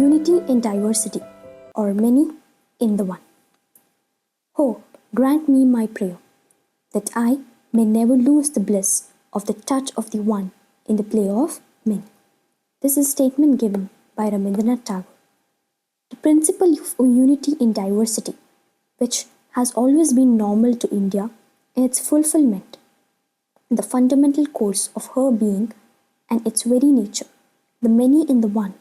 unity in diversity, or many in the one. Oh, grant me my prayer, that I may never lose the bliss of the touch of the one in the play of many. This is a statement given by Rabindranath Tagore. The principle of unity in diversity, which has always been normal to India in its fulfillment, the fundamental course of her being and its very nature, the many in the one,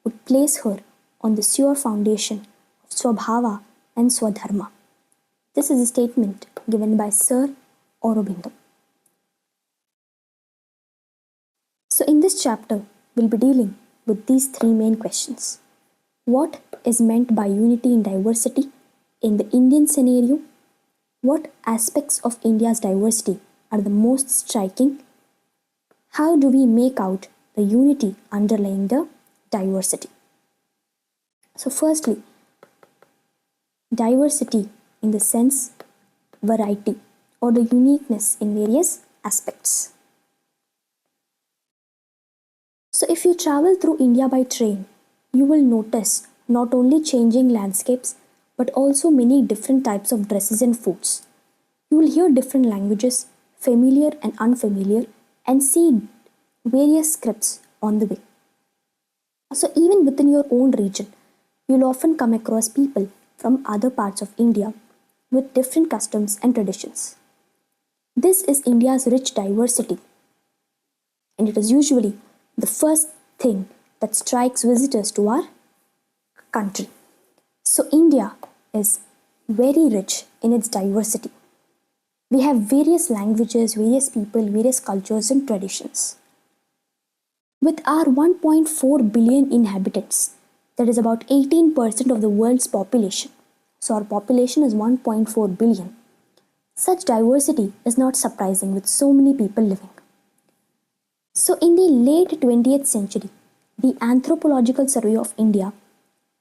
would place her on the sure foundation of Swabhava and Swadharma. This is a statement given by Sir Aurobindo. So, in this chapter, we'll be dealing with these three main questions. What is meant by unity in diversity in the Indian scenario? What aspects of India's diversity are the most striking? How do we make out the unity underlying the diversity? So, firstly, diversity in the sense variety or the uniqueness in various aspects. So, if you travel through India by train, you will notice not only changing landscapes but also many different types of dresses and foods. You will hear different languages, familiar and unfamiliar, and see various scripts on the way. So, even within your own region, you'll often come across people from other parts of India with different customs and traditions. This is India's rich diversity, and it is usually the first thing that strikes visitors to our country. So, India is very rich in its diversity. We have various languages, various people, various cultures, and traditions. With our 1.4 billion inhabitants, that is about 18% of the world's population. So, our population is 1.4 billion. Such diversity is not surprising with so many people living. So, in the late 20th century, the Anthropological Survey of India,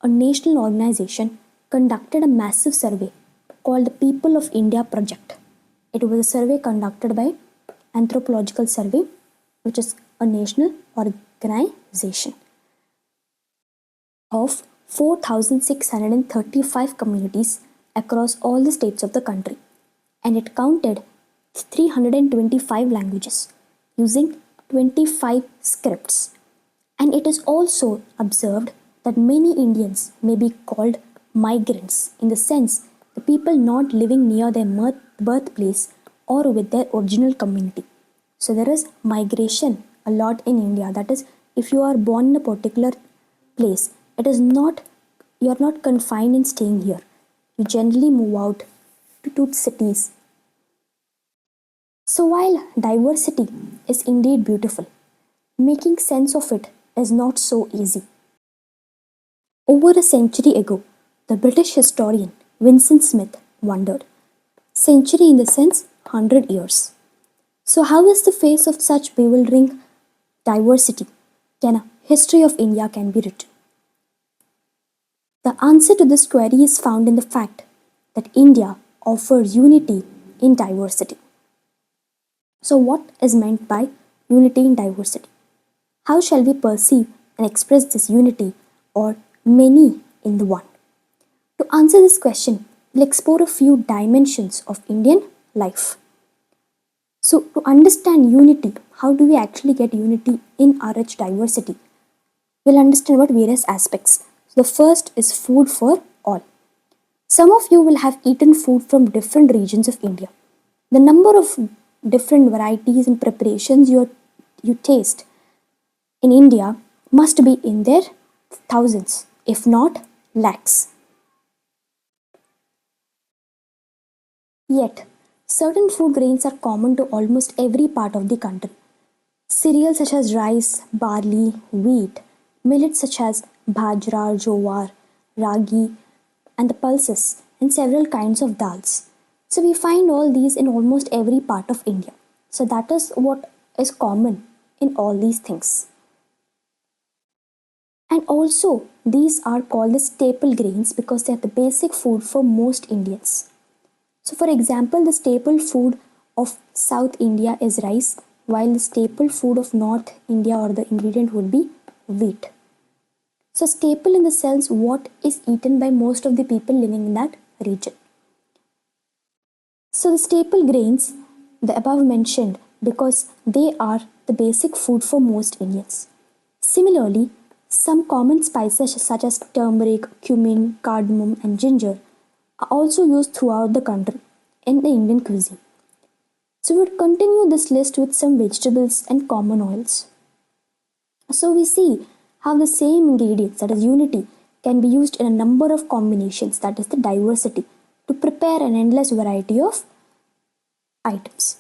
a national organization, conducted a massive survey called the People of India Project. It was a survey conducted by Anthropological Survey, which is a national organization, of 4,635 communities across all the states of the country, and it counted 325 languages using 25 scripts. And it is also observed that many Indians may be called migrants, in the sense the people not living near their birthplace or with their original community. So there is migration a lot in India. That is, if you are born in a particular place, it is not, you are not confined in staying here. You generally move out to cities. So while diversity is indeed beautiful, making sense of it is not so easy. Over a century ago, the British historian Vincent Smith wondered, century in the sense 100 years. So how is the face of such bewildering diversity can a history of India can be written? The answer to this query is found in the fact that India offers unity in diversity. So what is meant by unity in diversity? How shall we perceive and express this unity or many in the one? To answer this question, we'll explore a few dimensions of Indian life. So, to understand unity, how do we actually get unity in our rich diversity? We'll understand about various aspects. So, the first is food for all. Some of you will have eaten food from different regions of India. The number of different varieties and preparations you taste in India must be in their thousands, if not lakhs. Yet, certain food grains are common to almost every part of the country. Cereals such as rice, barley, wheat, millets such as bajra, jowar, ragi, and the pulses, and several kinds of dals. So we find all these in almost every part of India. So that is what is common in all these things. And also, these are called the staple grains because they are the basic food for most Indians. So, for example, the staple food of South India is rice, while the staple food of North India or the ingredient would be wheat. So staple in the sense what is eaten by most of the people living in that region. So the staple grains, the above mentioned, because they are the basic food for most Indians. Similarly, some common spices such as turmeric, cumin, cardamom, and ginger are also used throughout the country in the Indian cuisine. So we would continue this list with some vegetables and common oils. So we see how the same ingredients, that is unity, can be used in a number of combinations, that is the diversity, to prepare an endless variety of items.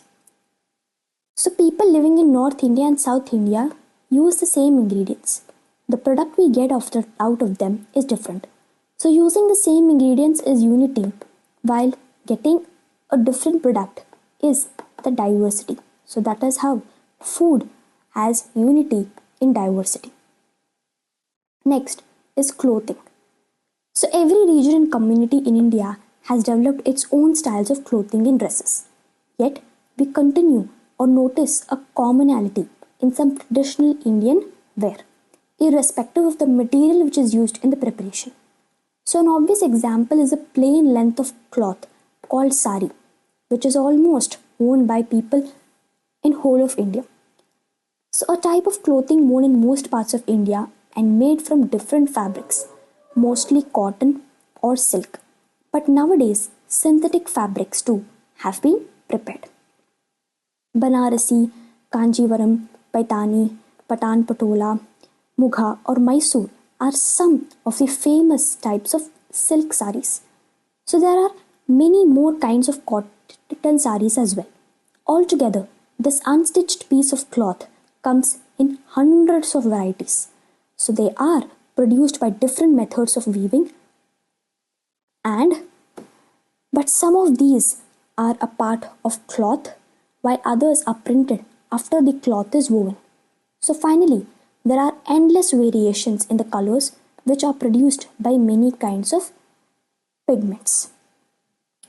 So people living in North India and South India use the same ingredients. The product we get out of them is different. So using the same ingredients is unity, while getting a different product is the diversity. So that is how food has unity in diversity. Next is clothing. So every region and community in India has developed its own styles of clothing and dresses. Yet we continue or notice a commonality in some traditional Indian wear, irrespective of the material which is used in the preparation. So an obvious example is a plain length of cloth called sari, which is almost worn by people in whole of India. So a type of clothing worn in most parts of India and made from different fabrics, mostly cotton or silk. But nowadays, synthetic fabrics too have been prepared. Banarasi, Kanjivaram, Paitani, Patan Patola, Mugha or Mysore are some of the famous types of silk saris. So there are many more kinds of cotton saris as well. Altogether, this unstitched piece of cloth comes in hundreds of varieties. So they are produced by different methods of weaving, and but some of these are a part of cloth while others are printed after the cloth is woven. So finally, there are endless variations in the colors which are produced by many kinds of pigments.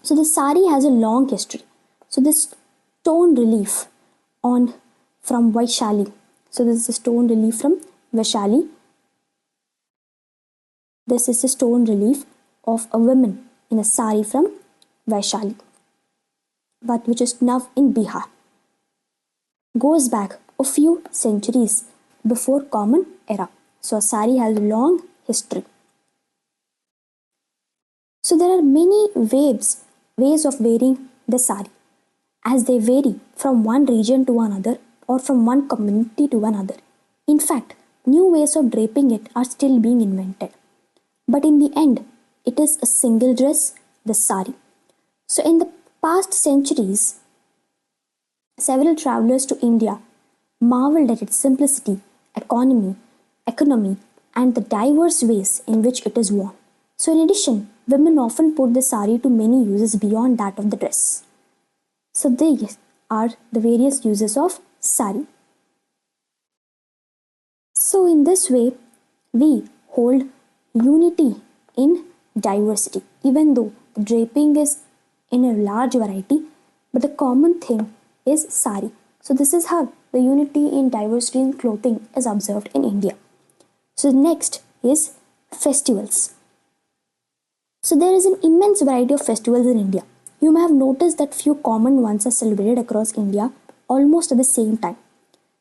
So the sari has a long history. So this stone relief on from Vaishali. So this is a stone relief from Vaishali. This is a stone relief of a woman in a sari from Vaishali, but which is now in Bihar. Goes back a few centuries before Common Era. So a sari has a long history. So there are many ways of wearing the sari, as they vary from one region to another or from one community to another. In fact, new ways of draping it are still being invented. But in the end, it is a single dress, the sari. So in the past centuries, several travelers to India marveled at its simplicity, economy, and the diverse ways in which it is worn. So in addition, women often put the sari to many uses beyond that of the dress. So these are the various uses of sari. So in this way, we hold unity in diversity, even though the draping is in a large variety, but the common thing is sari. So this is how the unity in diversity in clothing is observed in India. So next is festivals. So there is an immense variety of festivals in India. You may have noticed that few common ones are celebrated across India almost at the same time,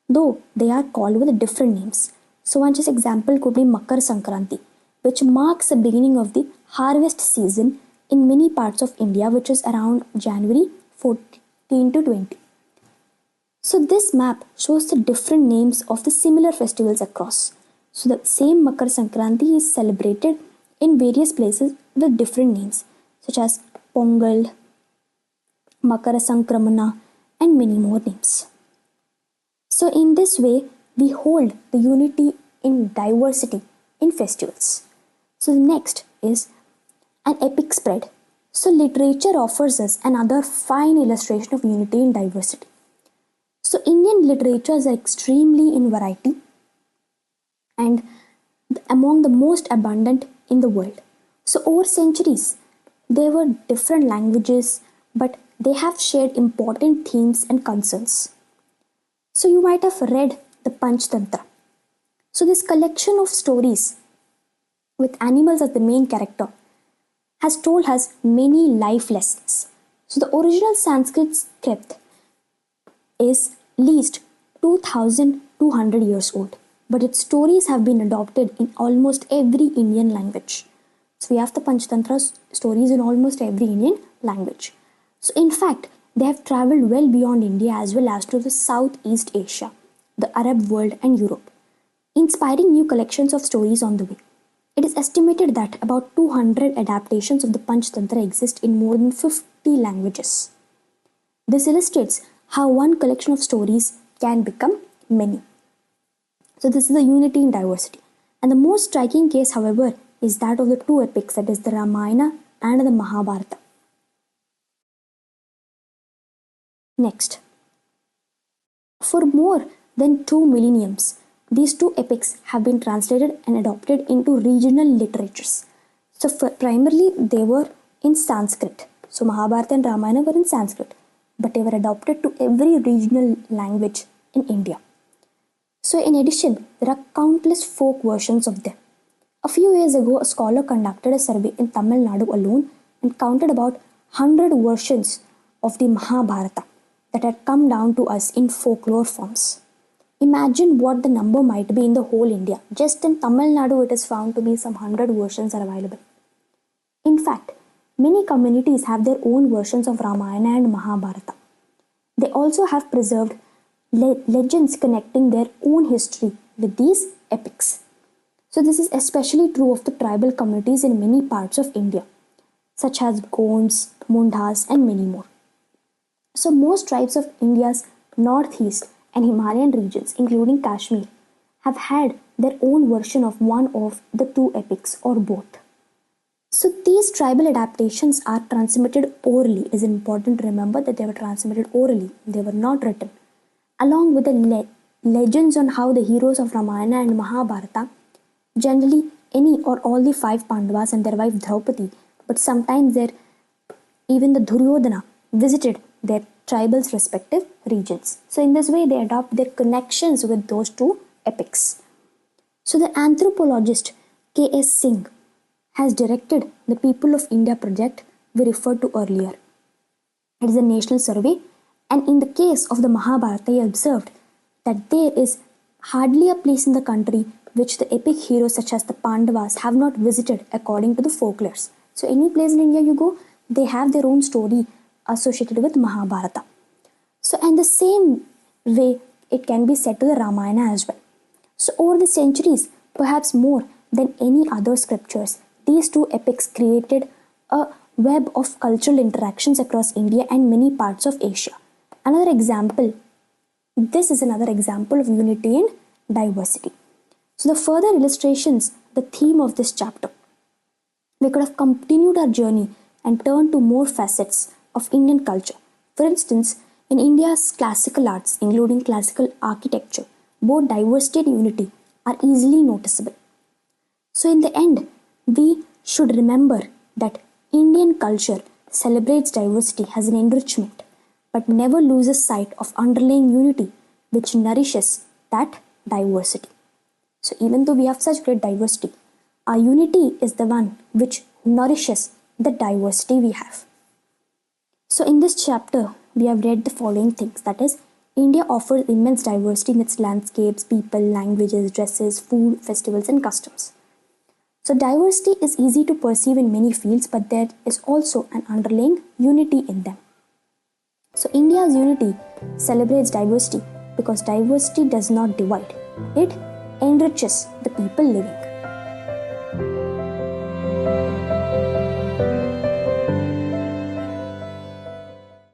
though they are called with different names. So one just example could be Makar Sankranti, which marks the beginning of the harvest season in many parts of India, which is around January 14 to 20. So this map shows the different names of the similar festivals across. So the same Makar Sankranti is celebrated in various places with different names, such as Pongal, Makara Sankramana, and many more names. So in this way, we hold the unity in diversity in festivals. So the next is an epic spread. So literature offers us another fine illustration of unity in diversity. So Indian literatures are extremely in variety and among the most abundant in the world. So over centuries, there were different languages, but they have shared important themes and concerns. So you might have read the Panchtantra. So this collection of stories with animals as the main character, has told us many life lessons. So the original Sanskrit script is least 2200 years old, but its stories have been adopted in almost every Indian language. So we have the Panchatantra stories in almost every Indian language. So in fact, they have traveled well beyond India as well as to the Southeast Asia, the Arab world and Europe, inspiring new collections of stories on the way. It is estimated that about 200 adaptations of the Panchatantra exist in more than 50 languages. This illustrates how one collection of stories can become many. So this is the unity in diversity. And the most striking case, however, is that of the two epics, that is the Ramayana and the Mahabharata. Next, for more than 2 millenniums, these two epics have been translated and adopted into regional literatures. So primarily they were in Sanskrit. So Mahabharata and Ramayana were in Sanskrit, but they were adopted to every regional language in India. So in addition, there are countless folk versions of them. A few years ago, a scholar conducted a survey in Tamil Nadu alone and counted about 100 versions of the Mahabharata that had come down to us in folklore forms. Imagine what the number might be in the whole India. Just in Tamil Nadu, it is found to be some 100 versions are available. In fact, many communities have their own versions of Ramayana and Mahabharata. They also have preserved legends connecting their own history with these epics. So this is especially true of the tribal communities in many parts of India, such as Gonds, Mundhas, and many more. So most tribes of India's northeast and Himalayan regions, including Kashmir, have had their own version of one of the two epics or both. So these tribal adaptations are transmitted orally. It is important to remember that they were transmitted orally. They were not written. Along with the legends on how the heroes of Ramayana and Mahabharata, generally any or all the 5 Pandavas and their wife Draupadi, but sometimes even the Duryodhana visited their tribals' respective regions. So in this way, they adopt their connections with those two epics. So the anthropologist K.S. Singh has directed the People of India project we referred to earlier. It is a national survey, and in the case of the Mahabharata, he observed that there is hardly a place in the country which the epic heroes such as the Pandavas have not visited according to the folklores. So any place in India you go, they have their own story associated with Mahabharata. So and the same way it can be said to the Ramayana as well. So over the centuries, perhaps more than any other scriptures, these two epics created a web of cultural interactions across India and many parts of Asia. This is another example of unity in diversity. So the further illustrations, the theme of this chapter, we could have continued our journey and turned to more facets of Indian culture. For instance, in India's classical arts, including classical architecture, both diversity and unity are easily noticeable. So in the end, we should remember that Indian culture celebrates diversity as an enrichment, but never loses sight of underlying unity which nourishes that diversity. So even though we have such great diversity, our unity is the one which nourishes the diversity we have. So in this chapter, we have read the following things. That is, India offers immense diversity in its landscapes, people, languages, dresses, food, festivals, and customs. So diversity is easy to perceive in many fields, but there is also an underlying unity in them. So India's unity celebrates diversity because diversity does not divide. It enriches the people living.